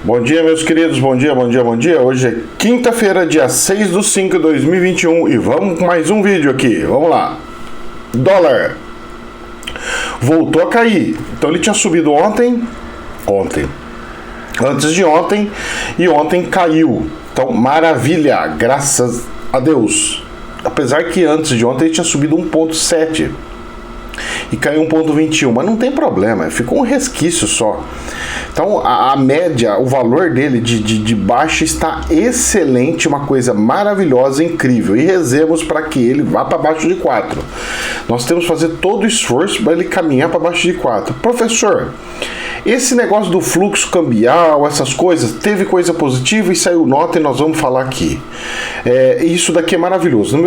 Bom dia, meus queridos, bom dia. Hoje é quinta-feira, dia 6/5/2021 e vamos com mais um vídeo aqui, vamos lá. Dólar voltou a cair, então ele tinha subido ontem, antes de ontem, e ontem caiu, então maravilha, graças a Deus. Apesar que antes de ontem ele tinha subido 1,7 e caiu 1,21, mas não tem problema, ficou um resquício só. Então a média, o valor dele de baixa está excelente, uma coisa maravilhosa, incrível, e rezemos para que ele vá para baixo de 4. Nós temos que fazer todo o esforço para ele caminhar para baixo de 4. Professor, esse negócio do fluxo cambial, essas coisas, teve coisa positiva e saiu nota e nós vamos falar aqui. Isso daqui é maravilhoso.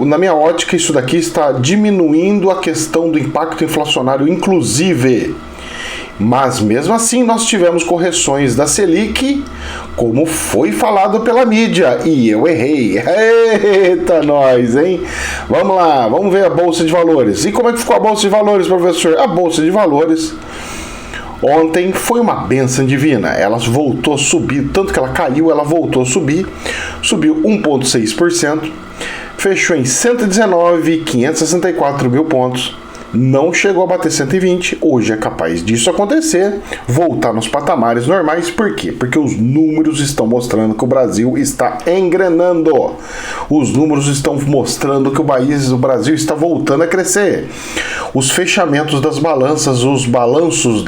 Na minha ótica, isso daqui está diminuindo a questão do impacto inflacionário, inclusive. Mas mesmo assim nós tivemos correções da Selic, como foi falado pela mídia, e eu errei. Eita nós, hein? Vamos lá, vamos ver a Bolsa de Valores. E como é que ficou a Bolsa de Valores, professor? A Bolsa de Valores ontem foi uma bênção divina, ela voltou a subir, tanto que ela caiu, ela voltou a subir, subiu 1,6%, fechou em 119.564 mil pontos, não chegou a bater 120, hoje é capaz disso acontecer, voltar nos patamares normais. Por quê? Porque os números estão mostrando que o Brasil está engrenando, os números estão mostrando que o Brasil está voltando a crescer. Os fechamentos das balanças, os balanços,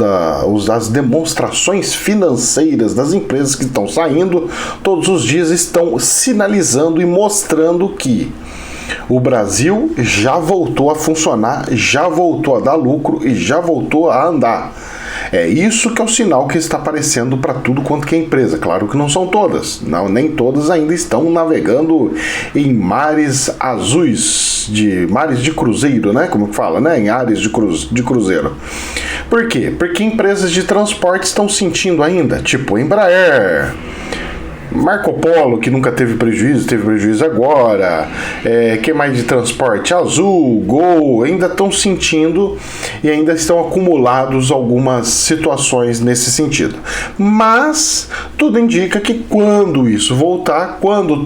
as demonstrações financeiras das empresas que estão saindo todos os dias estão sinalizando e mostrando que o Brasil já voltou a funcionar, já voltou a dar lucro e já voltou a andar. É isso que é o sinal que está aparecendo para tudo quanto que é empresa. Claro que não são todas, nem todas ainda estão navegando em mares azuis, mares de cruzeiro, né? Como que fala, né? Em áreas de cruzeiro. Por quê? Porque empresas de transporte estão sentindo ainda, tipo Embraer, Marco Polo, que nunca teve prejuízo agora, que mais de transporte? Azul, Gol, ainda estão sentindo e ainda estão acumulados algumas situações nesse sentido. Mas tudo indica que quando isso voltar, quando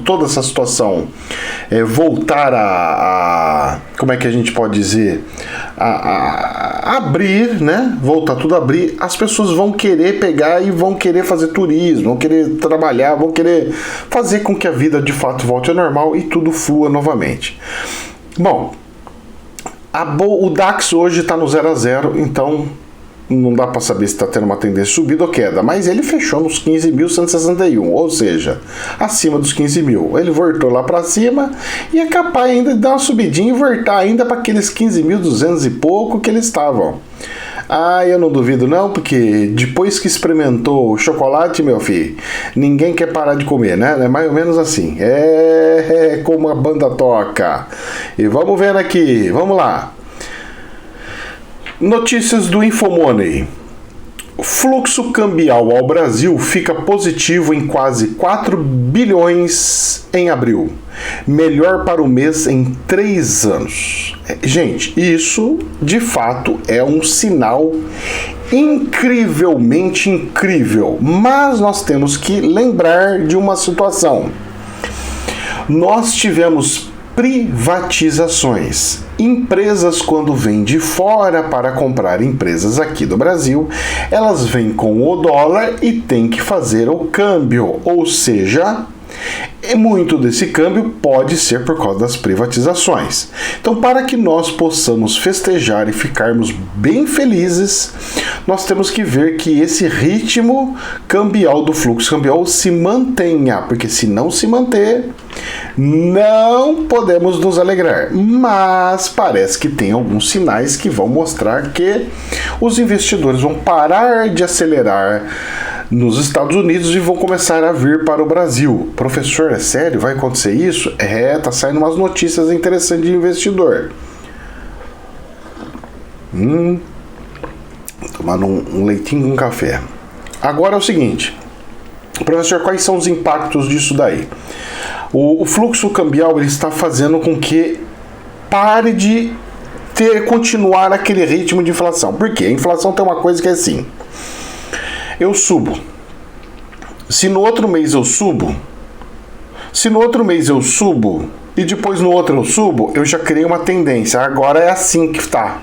toda essa situação voltar a como é que a gente pode dizer, a abrir, né? Voltar tudo a abrir, as pessoas vão querer pegar e vão querer fazer turismo, vão querer trabalhar, vão querer fazer com que a vida de fato volte ao normal e tudo flua novamente. Bom, o DAX hoje está no 0 a 0, então não dá para saber se está tendo uma tendência de subida ou queda, mas ele fechou nos 15.161, ou seja, acima dos 15 mil. Ele voltou lá para cima e é capaz ainda de dar uma subidinha e voltar ainda para aqueles 15.200 e pouco que eles estavam. Eu não duvido não, porque depois que experimentou o chocolate, meu filho, ninguém quer parar de comer, né? É mais ou menos assim. É como a banda toca. E vamos ver aqui, vamos lá. Notícias do Infomoney. O fluxo cambial ao Brasil fica positivo em quase 4 bilhões em abril. Melhor para o mês em 3 anos. Gente, isso de fato é um sinal incrivelmente incrível. Mas nós temos que lembrar de uma situação. Nós tivemos privatizações. Empresas, quando vêm de fora para comprar empresas aqui do Brasil, elas vêm com o dólar e tem que fazer o câmbio, ou seja, muito desse câmbio pode ser por causa das privatizações. Então, para que nós possamos festejar e ficarmos bem felizes, nós temos que ver que esse ritmo cambial do fluxo cambial se mantenha, porque se não se manter, não podemos nos alegrar. Mas parece que tem alguns sinais que vão mostrar que os investidores vão parar de acelerar nos Estados Unidos e vão começar a vir para o Brasil. Professor, é sério? Vai acontecer isso? Tá saindo umas notícias interessantes de investidor. Tomando um leitinho com café. Agora é o seguinte, professor, quais são os impactos disso daí? O fluxo cambial ele está fazendo com que pare de continuar aquele ritmo de inflação. Por quê? A inflação tem uma coisa que é assim: eu subo, Se no outro mês eu subo, e depois no outro eu subo, eu já criei uma tendência. Agora é assim que tá.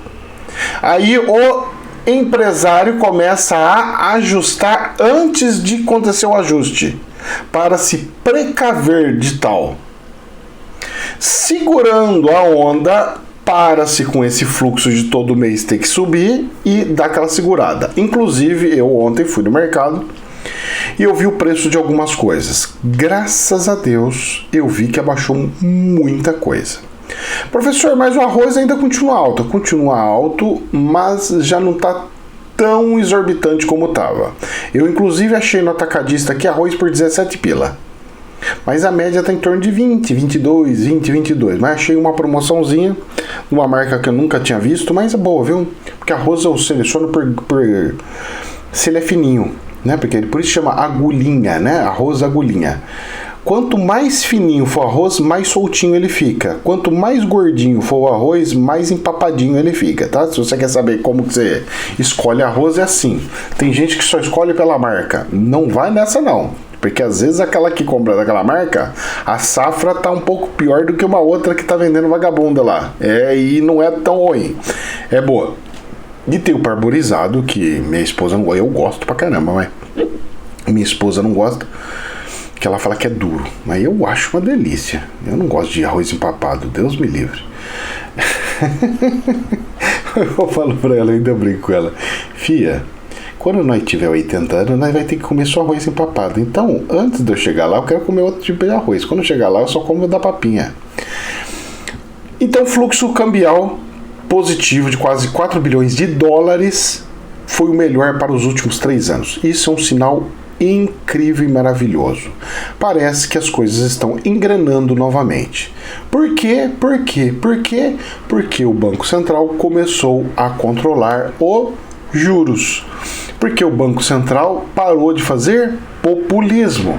Aí o empresário começa a ajustar antes de acontecer o ajuste, para se precaver de tal. Segurando a onda, para-se com esse fluxo de todo mês ter que subir e dar aquela segurada. Inclusive, eu ontem fui no mercado e eu vi o preço de algumas coisas. Graças a Deus, eu vi que abaixou muita coisa. Professor, mas o arroz ainda continua alto. Continua alto, mas já não está tão exorbitante como estava. Eu, inclusive, achei no atacadista aqui arroz por 17 pila. Mas a média está em torno de 20, 22, 20, 22. Mas achei uma promoçãozinha, uma marca que eu nunca tinha visto, mas é boa, viu? Porque arroz eu seleciono por se ele é fininho, né? Porque por isso chama agulhinha, né? Arroz agulhinha. Quanto mais fininho for o arroz, mais soltinho ele fica. Quanto mais gordinho for o arroz, mais empapadinho ele fica, tá? Se você quer saber como que você escolhe arroz, é assim. Tem gente que só escolhe pela marca. Não vai nessa, não. Porque às vezes aquela que compra daquela marca, a safra tá um pouco pior do que uma outra que tá vendendo vagabunda lá. E não é tão ruim. É boa. E tem o parborizado, que minha esposa não gosta. Eu gosto pra caramba, mas minha esposa não gosta. Que ela fala que é duro. Mas eu acho uma delícia. Eu não gosto de arroz empapado. Deus me livre. Eu falo pra ela, ainda brinco com ela. Fia, quando nós tiver 80 anos, nós vai ter que comer só arroz empapado. Então, antes de eu chegar lá, eu quero comer outro tipo de arroz. Quando eu chegar lá, eu só como da papinha. Então, fluxo cambial positivo de quase 4 bilhões de dólares foi o melhor para os últimos 3 anos. Isso é um sinal incrível e maravilhoso. Parece que as coisas estão engrenando novamente. Por quê? Porque o Banco Central começou a controlar os juros. Porque o Banco Central parou de fazer populismo.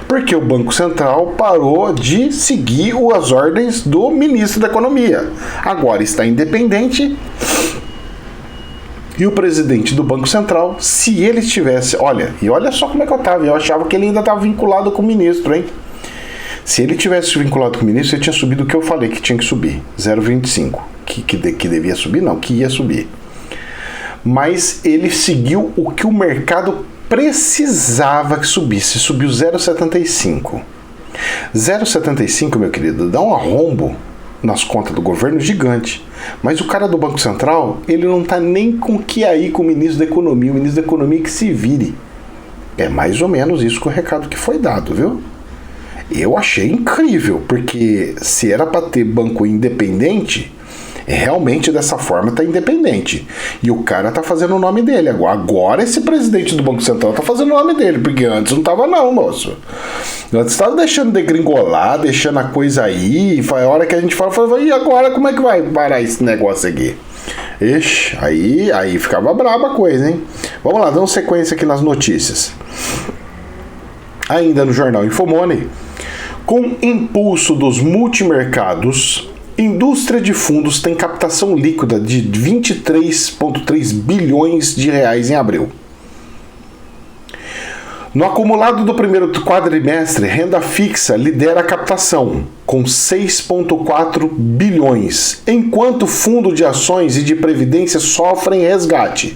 Porque o Banco Central parou de seguir as ordens do ministro da Economia. Agora está independente. E o presidente do Banco Central, se ele estivesse... Olha só como é que eu estava. Eu achava que ele ainda estava vinculado com o ministro, hein? Se ele tivesse vinculado com o ministro, ele tinha subido o que eu falei que tinha que subir. 0,25. Que devia subir? Não, que ia subir. Mas ele seguiu o que o mercado precisava que subisse. Subiu 0,75. 0,75, meu querido, dá um arrombo nas contas do governo gigante. Mas o cara do Banco Central, ele não tá nem com que aí com o ministro da Economia. O ministro da Economia que se vire. É mais ou menos isso que o recado que foi dado, viu? Eu achei incrível, porque se era para ter banco independente, realmente dessa forma tá independente. E o cara tá fazendo o nome dele. Agora esse presidente do Banco Central tá fazendo o nome dele, porque antes não tava não, moço. Antes tava deixando degringolar, deixando a coisa aí, e a hora que a gente fala, e agora como é que vai parar esse negócio aqui? Ixi, aí ficava braba a coisa, hein? Vamos lá, dando sequência aqui nas notícias. Ainda no jornal Infomoney, com impulso dos multimercados, indústria de fundos tem captação líquida de 23,3 bilhões de reais em abril. No acumulado do primeiro quadrimestre, renda fixa lidera a captação, com 6,4 bilhões, enquanto fundo de ações e de previdência sofrem resgate.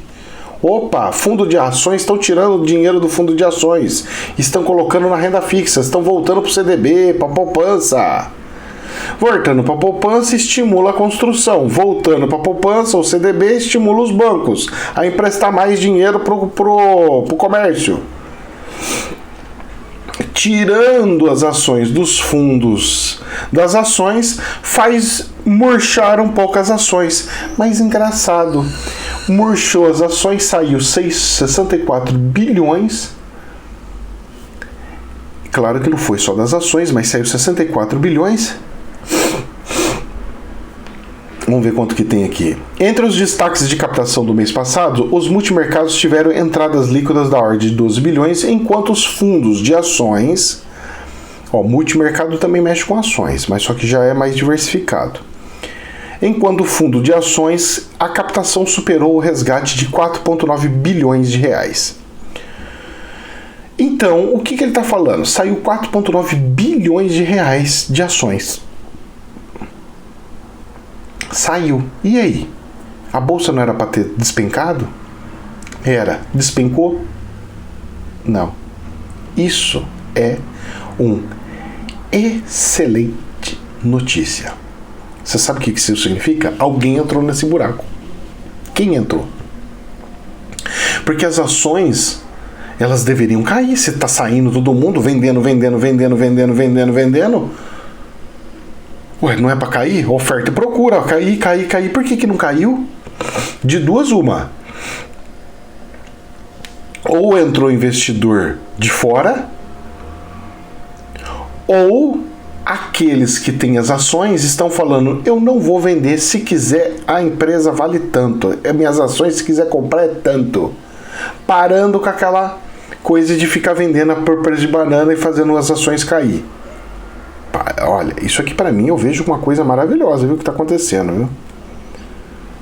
Opa, fundo de ações estão tirando dinheiro do fundo de ações, estão colocando na renda fixa, estão voltando para o CDB, para a poupança. Voltando para a poupança, estimula a construção. Voltando para a poupança, o CDB estimula os bancos a emprestar mais dinheiro para o comércio. Tirando as ações dos fundos das ações, faz murchar um pouco as ações. Mas engraçado, murchou as ações, saiu 64 bilhões. Claro que não foi só das ações, mas saiu 64 bilhões. Vamos ver quanto que tem aqui. Entre os destaques de captação do mês passado, os multimercados tiveram entradas líquidas da ordem de 12 bilhões, enquanto os fundos de ações... multimercado também mexe com ações, mas só que já é mais diversificado. Enquanto o fundo de ações, a captação superou o resgate de 4,9 bilhões de reais. Então, o que ele está falando? Saiu 4,9 bilhões de reais de ações. Saiu. E aí? A bolsa não era para ter despencado? Era. Despencou? Não. Isso é um excelente notícia. Você sabe o que isso significa? Alguém entrou nesse buraco. Quem entrou? Porque as ações, elas deveriam cair. Se está saindo todo mundo vendendo. Ué, não é para cair? Oferta e procura. Cair. Por que não caiu? De duas, uma. Ou entrou investidor de fora, ou aqueles que têm as ações estão falando, eu não vou vender, se quiser a empresa vale tanto, minhas ações se quiser comprar é tanto. Parando com aquela coisa de ficar vendendo por preço de banana e fazendo as ações cair. Olha, isso aqui para mim eu vejo uma coisa maravilhosa, viu, que está acontecendo, viu?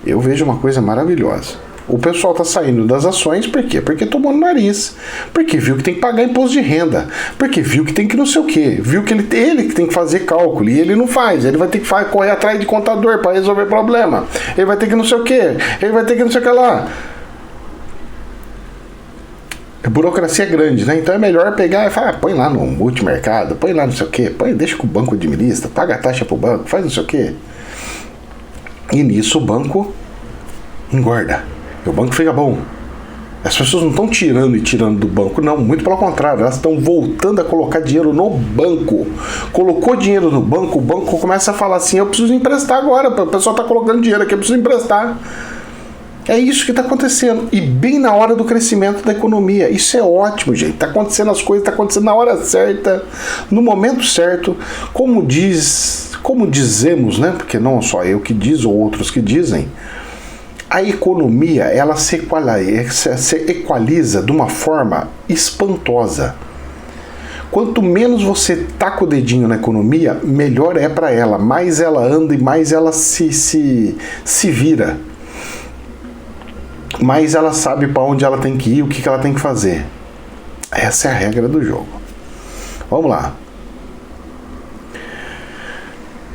Eu vejo uma coisa maravilhosa. O pessoal tá saindo das ações, por quê? Porque tomou no nariz. Porque viu que tem que pagar imposto de renda. Porque viu que tem que não sei o quê. Viu que ele que tem que fazer cálculo. E ele não faz. Ele vai ter que correr atrás de contador para resolver problema. Ele vai ter que não sei o quê. Ele vai ter que não sei o que lá. A burocracia é grande, né? Então é melhor pegar e falar, põe lá no multimercado, põe lá não sei o quê, deixa que o banco administra, paga a taxa pro banco, faz não sei o quê. E nisso o banco engorda. E o banco fica bom. As pessoas não estão tirando do banco, não. Muito pelo contrário, elas estão voltando a colocar dinheiro no banco. Colocou dinheiro no banco, o banco começa a falar assim, eu preciso emprestar agora. O pessoal está colocando dinheiro aqui, eu preciso emprestar. É isso que está acontecendo. E bem na hora do crescimento da economia. Isso é ótimo, gente. Está acontecendo as coisas, está acontecendo na hora certa, no momento certo. Como dizemos, né? Porque não só eu que diz ou outros que dizem, a economia, ela se equaliza de uma forma espantosa. Quanto menos você taca o dedinho na economia, melhor é para ela. Mais ela anda e mais ela se vira. Mais ela sabe para onde ela tem que ir, o que ela tem que fazer. Essa é a regra do jogo. Vamos lá.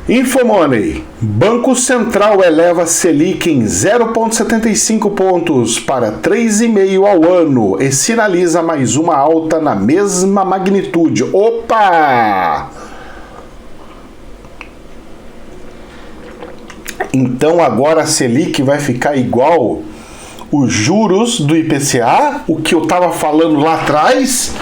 Infomoney. Banco Central eleva Selic em 0,75 pontos para 3,5% ao ano e sinaliza mais uma alta na mesma magnitude. Opa! Então agora a Selic vai ficar igual os juros do IPCA, o que eu estava falando lá atrás.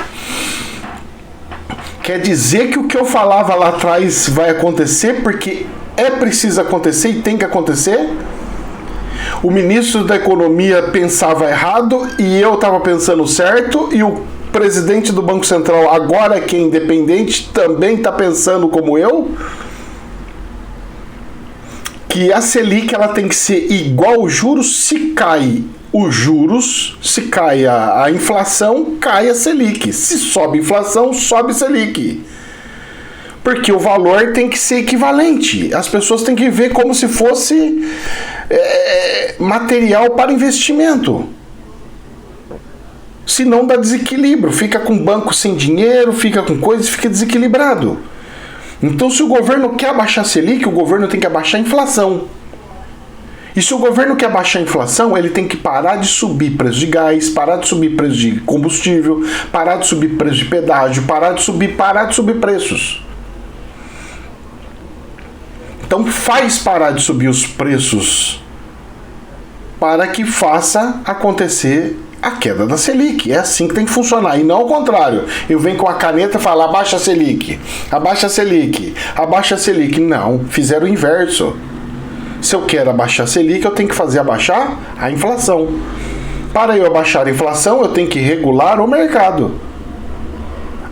Quer dizer que o que eu falava lá atrás vai acontecer porque é preciso acontecer e tem que acontecer? O ministro da Economia pensava errado e eu estava pensando certo, e o presidente do Banco Central, agora que é independente, também está pensando como eu? Que a Selic ela tem que ser igual aos juros. Se cai os juros, se cai a inflação, cai a Selic. Se sobe a inflação, sobe a Selic. Porque o valor tem que ser equivalente. As pessoas têm que ver como se fosse material para investimento. Senão dá desequilíbrio. Fica com banco sem dinheiro, fica com coisas, fica desequilibrado. Então, se o governo quer abaixar a Selic, o governo tem que abaixar a inflação. E se o governo quer baixar a inflação, ele tem que parar de subir preço de gás, parar de subir preço de combustível, parar de subir preço de pedágio, parar de subir preços. Então faz parar de subir os preços para que faça acontecer a queda da Selic. É assim que tem que funcionar, e não ao contrário. Eu venho com a caneta e falo, abaixa a Selic, abaixa a Selic, abaixa a Selic. Não, fizeram o inverso. Se eu quero abaixar a Selic, eu tenho que fazer abaixar a inflação. Para eu abaixar a inflação, eu tenho que regular o mercado.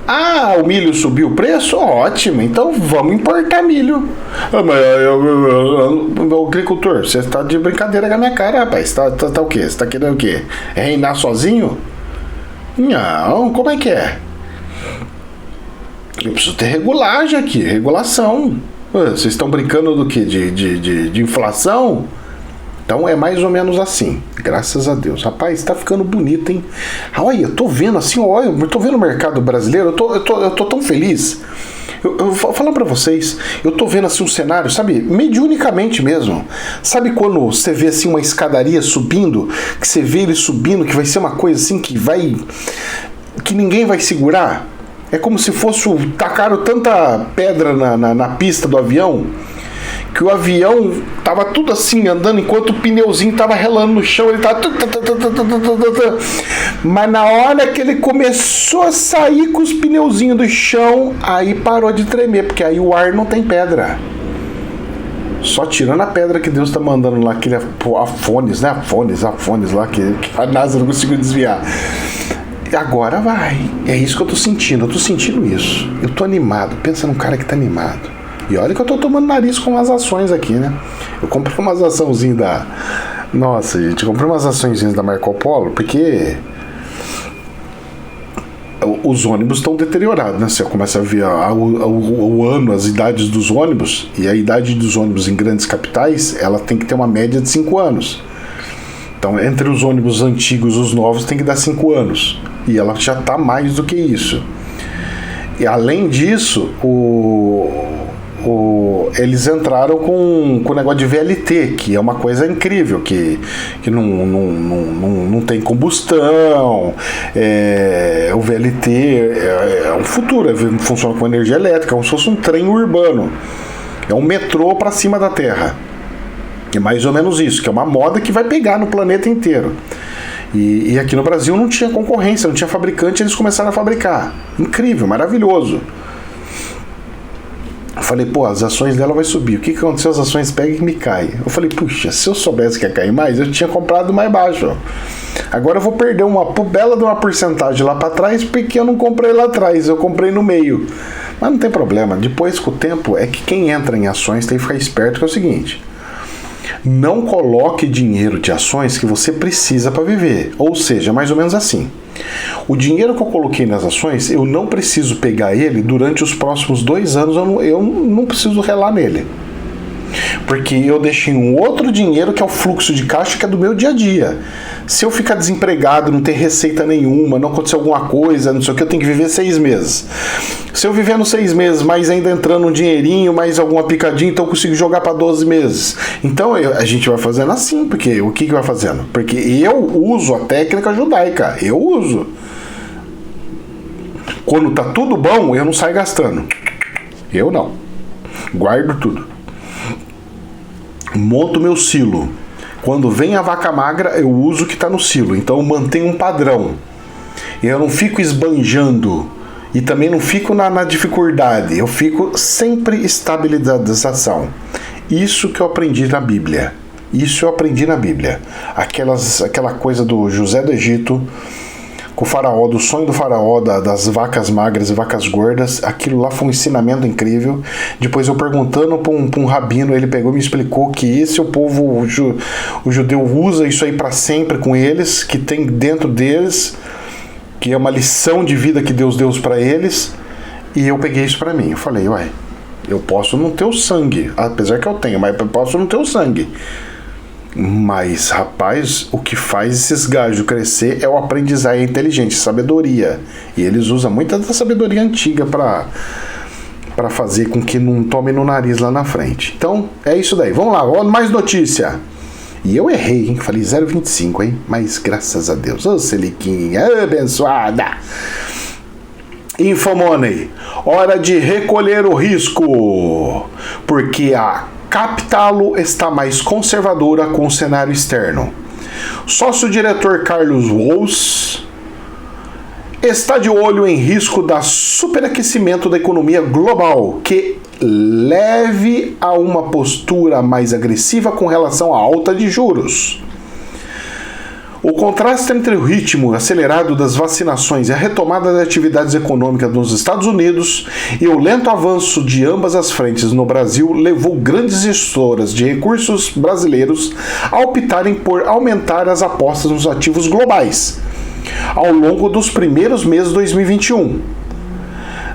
Ah, o milho subiu o preço? Ótimo, então vamos importar milho. Ah, mas o agricultor, você está de brincadeira com a minha cara, rapaz. Tá o quê? Você está querendo o quê? Reinar sozinho? Não, como é que é? Eu preciso ter regulagem aqui, regulação. Vocês estão brincando do quê? De inflação? Então é mais ou menos assim, graças a Deus. Rapaz, tá ficando bonito, hein? Olha, eu tô vendo assim, olha, eu tô vendo o mercado brasileiro, eu tô tão feliz. Eu vou falar pra vocês, eu tô vendo assim um cenário, sabe, mediunicamente mesmo. Sabe quando você vê assim uma escadaria subindo, que você vê ele subindo, que vai ser uma coisa assim que ninguém vai segurar? É como se fosse, tacaram tanta pedra na pista do avião, que o avião tava tudo assim, andando, enquanto o pneuzinho tava relando no chão, ele tava... Mas na hora que ele começou a sair com os pneuzinhos do chão, aí parou de tremer, porque aí o ar não tem pedra. Só tirando a pedra que Deus tá mandando lá, aquele Afones, né? Afones lá, que a NASA não conseguiu desviar. Agora vai. É isso que eu tô sentindo isso. Eu tô animado, pensa num cara que tá animado. E olha que eu tô tomando nariz com umas ações aqui, né? Eu comprei umas açãozinhas da... Nossa, gente, eu comprei umas açõezinhas da Marco Polo, porque os ônibus estão deteriorados, né? Você começa a ver o ano, as idades dos ônibus, e a idade dos ônibus em grandes capitais, ela tem que ter uma média de 5 anos. Então, entre os ônibus antigos e os novos, tem que dar 5 anos. E ela já tá mais do que isso. E além disso, eles entraram com o negócio de VLT, que é uma coisa incrível, que não tem combustão. O VLT é um futuro, funciona com energia elétrica, como se fosse um trem urbano. É um metrô para cima da Terra. É mais ou menos isso, que é uma moda que vai pegar no planeta inteiro. E aqui no Brasil não tinha concorrência, não tinha fabricante, eles começaram a fabricar. Incrível, maravilhoso. Eu falei, pô, as ações dela vai subir. O que aconteceu? As ações pegam e me caem. Eu falei, puxa, se eu soubesse que ia cair mais, eu tinha comprado mais baixo. Agora eu vou perder uma bela de uma porcentagem lá para trás, porque eu não comprei lá atrás, eu comprei no meio. Mas não tem problema, depois com o tempo, é que quem entra em ações tem que ficar esperto, que é o seguinte: não coloque dinheiro de ações que você precisa para viver. Ou seja, mais ou menos assim. O dinheiro que eu coloquei nas ações, eu não preciso pegar ele durante os próximos 2 anos, eu não preciso relar nele. Porque eu deixei um outro dinheiro que é o fluxo de caixa, que é do meu dia a dia. Se eu ficar desempregado, não ter receita nenhuma, não acontecer alguma coisa, não sei o que, eu tenho que viver 6 meses. Se eu viver nos 6 meses, mas ainda entrando um dinheirinho, mais alguma picadinha, então eu consigo jogar para 12 meses. Então a gente vai fazendo assim, porque o que vai fazendo? Porque eu uso a técnica judaica, eu uso. Quando tá tudo bom, eu não saio gastando. Eu não. Guardo tudo. Monto meu silo. Quando vem a vaca magra, eu uso o que está no silo. Então eu mantenho um padrão. Eu não fico esbanjando. E também não fico na dificuldade. Eu fico sempre estabilização. Isso que eu aprendi na Bíblia. Aquela coisa do José do Egito, com o faraó, do sonho do faraó, das vacas magras e vacas gordas. Aquilo lá foi um ensinamento incrível. Depois eu perguntando para um rabino, ele pegou e me explicou que esse o povo, o judeu usa isso aí para sempre com eles, que tem dentro deles, que é uma lição de vida que Deus deu para eles. E eu peguei isso para mim. Eu falei, ué, eu posso não ter o sangue, apesar que eu tenho, mas eu posso não ter o sangue. Mas, rapaz, o que faz esses gajos crescer é o aprendizado, é a inteligência, sabedoria. E eles usam muita da sabedoria antiga para fazer com que não tome no nariz lá na frente. Então, é isso daí. Vamos lá, mais notícia. E eu errei, hein? Falei 0,25, hein? Mas graças a Deus. Ô, Seliquinha, abençoada. Infomoney. Hora de recolher o risco. Porque a Capitalo está mais conservadora com o cenário externo. Sócio-diretor Carlos Wolff está de olho em risco da superaquecimento da economia global, que leve a uma postura mais agressiva com relação à alta de juros. O contraste entre o ritmo acelerado das vacinações e a retomada das atividades econômicas nos Estados Unidos e o lento avanço de ambas as frentes no Brasil levou grandes gestoras de recursos brasileiros a optarem por aumentar as apostas nos ativos globais ao longo dos primeiros meses de 2021.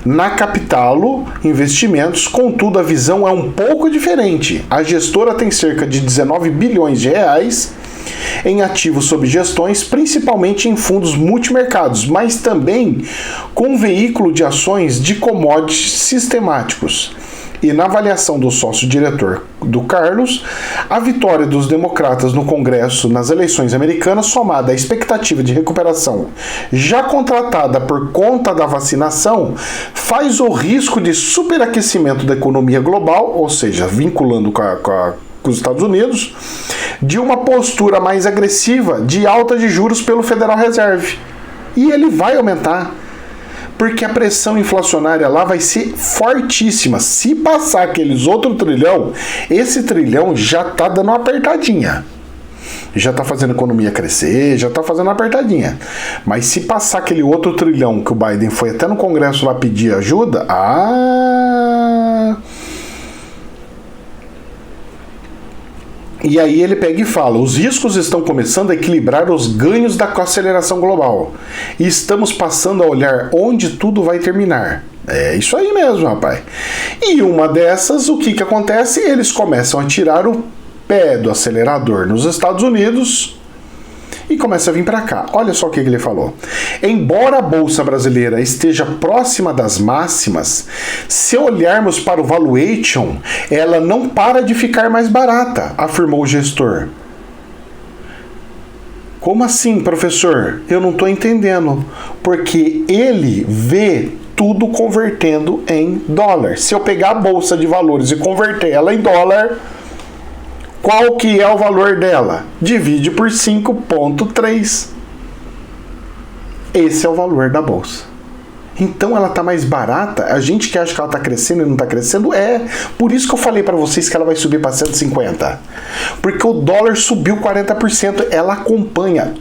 na Capitalo Investimentos, contudo, a visão é um pouco diferente. A gestora tem cerca de 19 bilhões de reais em ativos sob gestões, principalmente em fundos multimercados, mas também com veículo de ações de commodities sistemáticos. E na avaliação do sócio-diretor do Carlos, a vitória dos democratas no Congresso nas eleições americanas, somada à expectativa de recuperação já contratada por conta da vacinação, faz o risco de superaquecimento da economia global, ou seja, vinculando com os Estados Unidos, de uma postura mais agressiva de alta de juros pelo Federal Reserve. E ele vai aumentar, porque a pressão inflacionária lá vai ser fortíssima. Se passar aqueles outro trilhão, esse trilhão já tá dando uma apertadinha. Já tá fazendo a economia crescer, já tá fazendo uma apertadinha. Mas se passar aquele outro trilhão que o Biden foi até no Congresso lá pedir ajuda, E aí ele pega e fala: os riscos estão começando a equilibrar os ganhos da aceleração global. E estamos passando a olhar onde tudo vai terminar. É isso aí mesmo, rapaz. E uma dessas, o que acontece? Eles começam a tirar o pé do acelerador nos Estados Unidos e começa a vir para cá. Olha só o que ele falou. Embora a Bolsa Brasileira esteja próxima das máximas, se olharmos para o valuation, ela não para de ficar mais barata, afirmou o gestor. Como assim, professor? Eu não estou entendendo. Porque ele vê tudo convertendo em dólar. Se eu pegar a Bolsa de Valores e converter ela em dólar, qual que é o valor dela? Divide por 5,3. Esse é o valor da bolsa. Então ela está mais barata. A gente que acha que ela está crescendo e não está crescendo, por isso que eu falei para vocês que ela vai subir para 150. Porque o dólar subiu 40%. Ela acompanha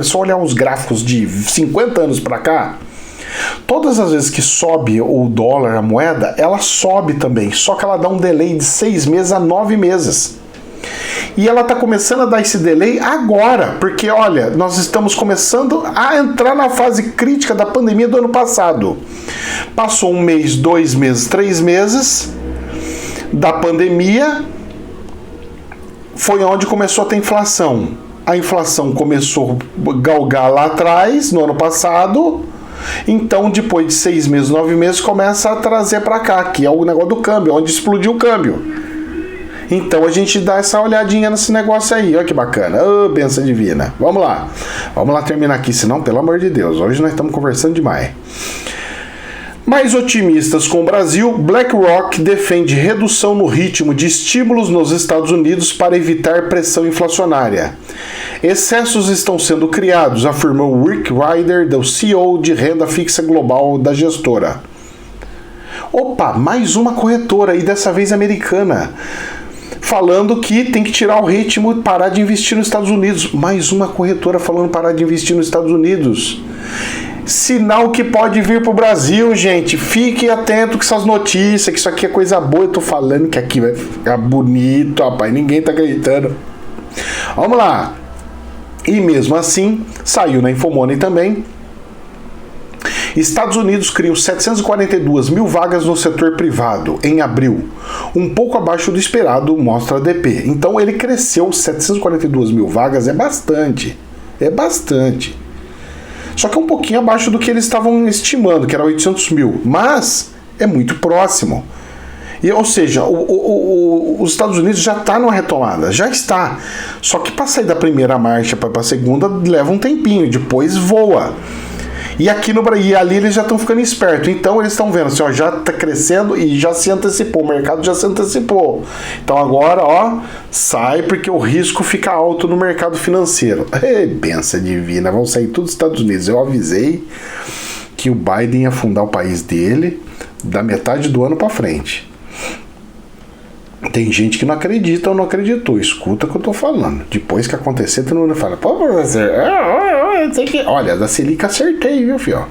só olhar os gráficos de 50 anos para cá. Todas as vezes que sobe o dólar, a moeda, ela sobe também. Só que ela dá um delay de 6 meses a 9 meses. E ela está começando a dar esse delay agora, porque olha, nós estamos começando a entrar na fase crítica da pandemia do ano passado. Passou 1 mês, 2 meses, 3 meses da pandemia, foi onde começou a ter inflação. A inflação começou a galgar lá atrás, no ano passado. Então, depois de 6 meses, 9 meses, começa a trazer para cá, que é o negócio do câmbio, onde explodiu o câmbio. Então a gente dá essa olhadinha nesse negócio aí, olha que bacana, bênção divina. Vamos lá terminar aqui, senão, pelo amor de Deus, hoje nós estamos conversando demais. Mais otimistas com o Brasil, BlackRock defende redução no ritmo de estímulos nos Estados Unidos para evitar pressão inflacionária. Excessos estão sendo criados, afirmou Rick Ryder, do CEO de renda fixa global da gestora. Opa, mais uma corretora, e dessa vez americana, falando que tem que tirar o ritmo e parar de investir nos Estados Unidos. Mais uma corretora falando parar de investir nos Estados Unidos. Sinal que pode vir pro Brasil, gente. Fique atento com essas notícias, que isso aqui é coisa boa. Eu tô falando que aqui vai ficar bonito, rapaz. Ninguém tá acreditando. Vamos lá. E mesmo assim, saiu na Infomoney também. Estados Unidos criam 742 mil vagas no setor privado em abril, um pouco abaixo do esperado, mostra a ADP. Então ele cresceu 742 mil vagas, é bastante. Só que é um pouquinho abaixo do que eles estavam estimando, que era 800 mil, mas é muito próximo. Ou seja, os Estados Unidos já está numa retomada, já está. Só que para sair da primeira marcha para a segunda leva um tempinho, depois voa. E aqui e ali eles já estão ficando espertos. Então eles estão vendo assim, ó, já está crescendo e já se antecipou, o mercado já se antecipou. Então agora, sai porque o risco fica alto no mercado financeiro. Bênção divina, vão sair tudo dos Estados Unidos. Eu avisei que o Biden ia afundar o país dele da metade do ano para frente. Tem gente que não acredita ou não acreditou. Escuta o que eu tô falando. Depois que acontecer, todo mundo fala: pô, professor, olha, da Selic acertei, viu, filho?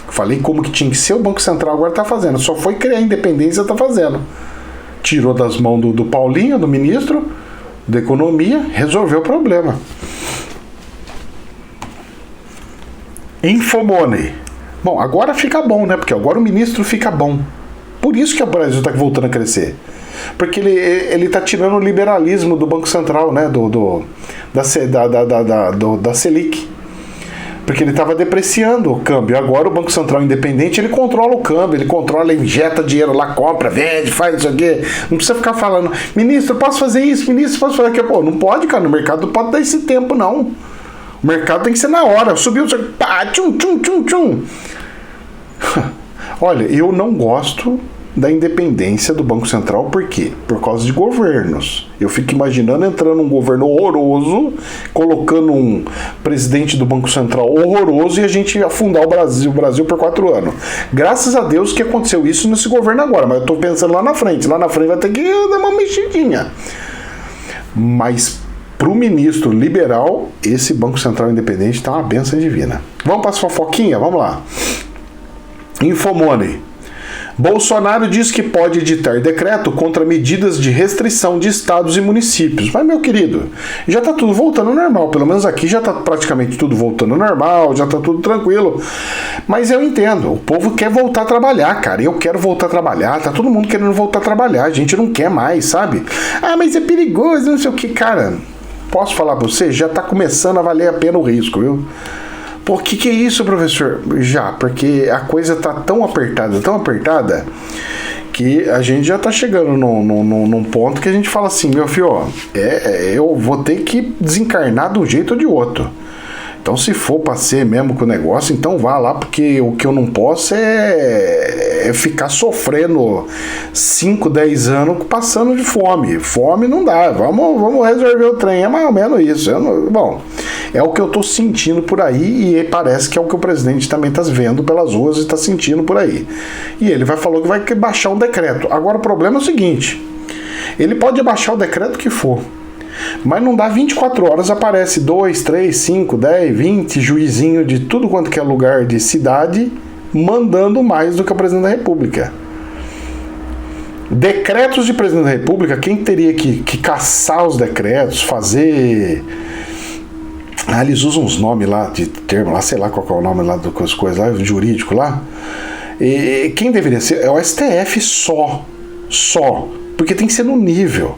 Falei como que tinha que ser, o Banco Central agora tá fazendo. Só foi criar a independência, tá fazendo. Tirou das mãos do Paulinho, do ministro da Economia, resolveu o problema. Infomoney. Bom, agora fica bom, né? Porque agora o ministro fica bom. Por isso que o Brasil está voltando a crescer. Porque ele está tirando o liberalismo do Banco Central, né? Da Selic. Porque ele estava depreciando o câmbio. Agora o Banco Central independente, ele controla o câmbio, ele controla, injeta dinheiro lá, compra, vende, faz isso aqui. Não precisa ficar falando, ministro, posso fazer isso, ministro, posso fazer aquilo. Pô, não pode, cara, no mercado não pode dar esse tempo, não. O mercado tem que ser na hora. Subiu, pá, tchum, tchum, tchum, tchum. Olha, eu não gosto da independência do Banco Central, por quê? Por causa de governos. Eu fico imaginando entrando um governo horroroso, colocando um presidente do Banco Central horroroso e a gente afundar o Brasil por 4 anos. Graças a Deus que aconteceu isso nesse governo agora, mas eu tô pensando lá na frente vai ter que dar uma mexidinha. Mas pro ministro liberal, esse Banco Central independente tá uma benção divina. Vamos para as fofoquinhas? Vamos lá. Infomoney. Bolsonaro diz que pode editar decreto contra medidas de restrição de estados e municípios. Mas, meu querido, já está tudo voltando ao normal. Pelo menos aqui já está praticamente tudo voltando ao normal, já está tudo tranquilo. Mas eu entendo, o povo quer voltar a trabalhar, cara. Eu quero voltar a trabalhar, tá todo mundo querendo voltar a trabalhar. A gente não quer mais, sabe? Ah, mas é perigoso, não sei o que. Cara, posso falar pra você? Já está começando a valer a pena o risco, viu? Por que é isso, professor? Já, porque a coisa tá tão apertada, que a gente já tá chegando num ponto que a gente fala assim, meu filho, ó, eu vou ter que desencarnar de um jeito ou de outro. Então, se for pra ser mesmo com o negócio, então vá lá, porque o que eu não posso é ficar sofrendo 5, 10 anos passando de fome. Fome não dá, vamos resolver o trem, é mais ou menos isso. Bom, é o que eu tô sentindo por aí e parece que é o que o presidente também tá vendo pelas ruas e tá sentindo por aí. E ele falou que vai baixar um decreto. Agora, o problema é o seguinte, ele pode baixar o decreto que for, mas não dá 24 horas, aparece 2, 3, 5, 10, 20 juizinho de tudo quanto que é lugar de cidade mandando mais do que o presidente da República. Decretos de presidente da República, quem teria que caçar os decretos, fazer... Ah, eles usam uns nomes lá, de termo lá, sei lá qual é o nome lá das coisas lá, jurídico lá. E quem deveria ser? É o STF só. Porque tem que ser no nível.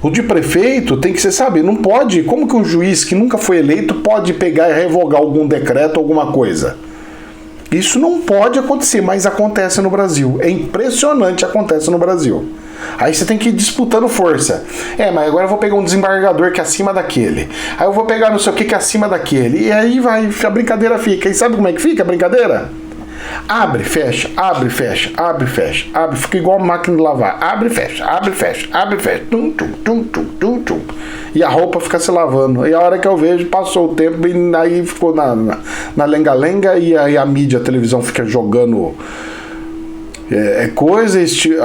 O de prefeito tem que ser, sabe, não pode, como que um juiz que nunca foi eleito pode pegar e revogar algum decreto, alguma coisa? Isso não pode acontecer, mas acontece no Brasil. É impressionante, acontece no Brasil. Aí você tem que ir disputando força. Mas agora eu vou pegar um desembargador que é acima daquele. Aí eu vou pegar não sei o que é acima daquele. E aí a brincadeira fica. E sabe como é que fica a brincadeira? Abre, fecha, abre, fecha, abre, fecha, abre, fica igual uma máquina de lavar. Abre, fecha, abre, fecha, abre, fecha. Tum, tum, tum, tum, tum, tum. E a roupa fica se lavando. E a hora que eu vejo, passou o tempo e aí ficou na lenga-lenga e aí a mídia, a televisão fica jogando coisa,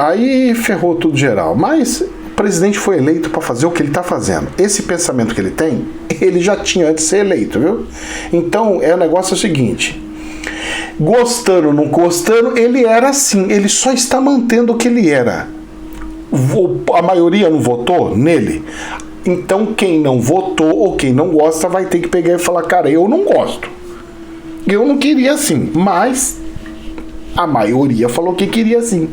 aí ferrou tudo geral. Mas o presidente foi eleito para fazer o que ele está fazendo. Esse pensamento que ele tem, ele já tinha antes de ser eleito, viu? Então, o negócio é o seguinte... Gostando ou não gostando, ele era assim, ele só está mantendo o que ele era. A maioria não votou nele, então quem não votou ou quem não gosta vai ter que pegar e falar, cara, eu não gosto, eu não queria assim, mas a maioria falou que queria assim.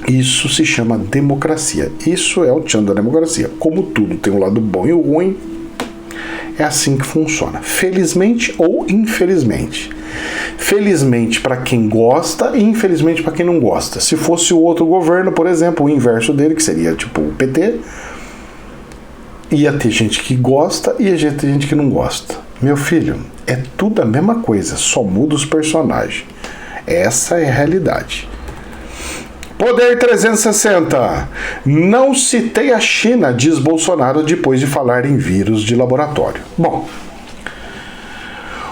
Isso se chama democracia, isso é o tchan da democracia. Como tudo tem um lado bom e o ruim, é assim que funciona, felizmente ou infelizmente. Felizmente para quem gosta e infelizmente para quem não gosta. Se fosse o outro governo, por exemplo, o inverso dele, que seria tipo o PT, ia ter gente que gosta e ia ter gente que não gosta. Meu filho, é tudo a mesma coisa, só muda os personagens. Essa é a realidade. Poder 360. Não citei a China, diz Bolsonaro depois de falar em vírus de laboratório. Bom,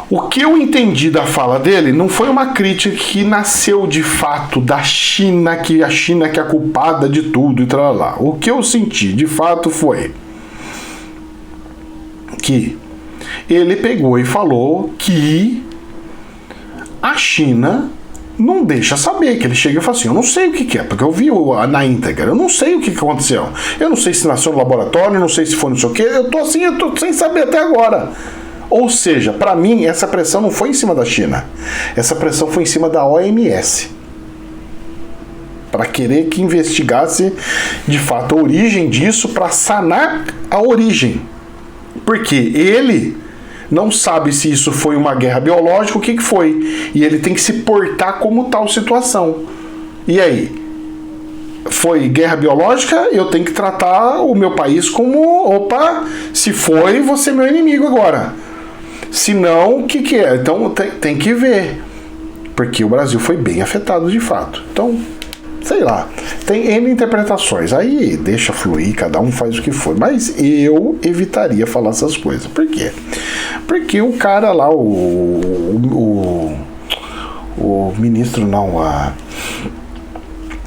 o que eu entendi da fala dele não foi uma crítica que nasceu de fato da China, que a China que é a culpada de tudo e tal lá. O que eu senti de fato foi que ele pegou e falou que a China não deixa saber, que ele chega e fala assim, eu não sei o que é, porque eu vi na íntegra, eu não sei o que aconteceu, eu não sei se nasceu no laboratório, eu não sei se foi não sei o que, eu tô sem saber até agora. Ou seja, para mim, essa pressão não foi em cima da China. Essa pressão foi em cima da OMS. Para querer que investigasse, de fato, a origem disso, para sanar a origem. Porque ele não sabe se isso foi uma guerra biológica, o que foi. E ele tem que se portar como tal situação. E aí? Foi guerra biológica, eu tenho que tratar o meu país como, opa, se foi, você é meu inimigo agora. Se não, o que é? Então tem que ver. Porque o Brasil foi bem afetado de fato. Então, sei lá, tem N interpretações. Aí deixa fluir, cada um faz o que for. Mas eu evitaria falar essas coisas. Por quê? Porque o cara lá, o ministro, não,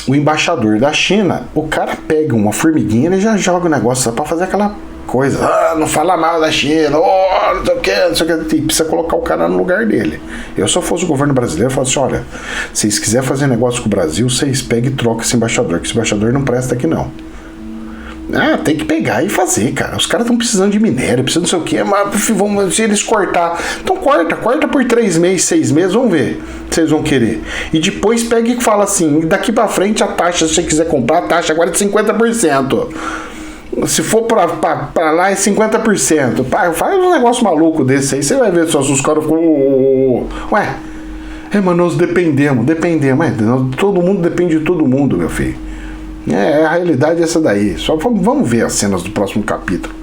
o embaixador da China, o cara pega uma formiguinha e já joga o negócio pra fazer aquela coisa. Não fala mal da China, não sei o que, não sei o que. E precisa colocar o cara no lugar dele. Eu, se eu fosse o governo brasileiro, eu falo assim, olha, se vocês quiserem fazer negócio com o Brasil, vocês pegam e trocam esse embaixador, que esse embaixador não presta aqui não. Tem que pegar e fazer, cara. Os caras estão precisando de minério, precisando não sei o que, mas vamos, se eles cortar. Então corta por 3 meses, 6 meses, vamos ver se vocês vão querer. E depois pega e fala assim, daqui pra frente a taxa, se você quiser comprar, a taxa agora é de 50%. Se for pra lá é 50%. Faz um negócio maluco desse aí, você vai ver só os caras ficam. Ué, mas nós dependemos. Todo mundo depende de todo mundo, meu filho. A realidade é essa daí. Só vamos ver as cenas do próximo capítulo.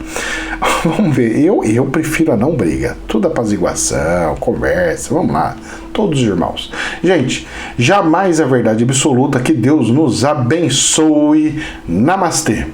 Vamos ver. Eu prefiro a não briga. Tudo apaziguação, conversa. Vamos lá. Todos os irmãos. Gente, jamais a verdade absoluta. Que Deus nos abençoe. Namastê.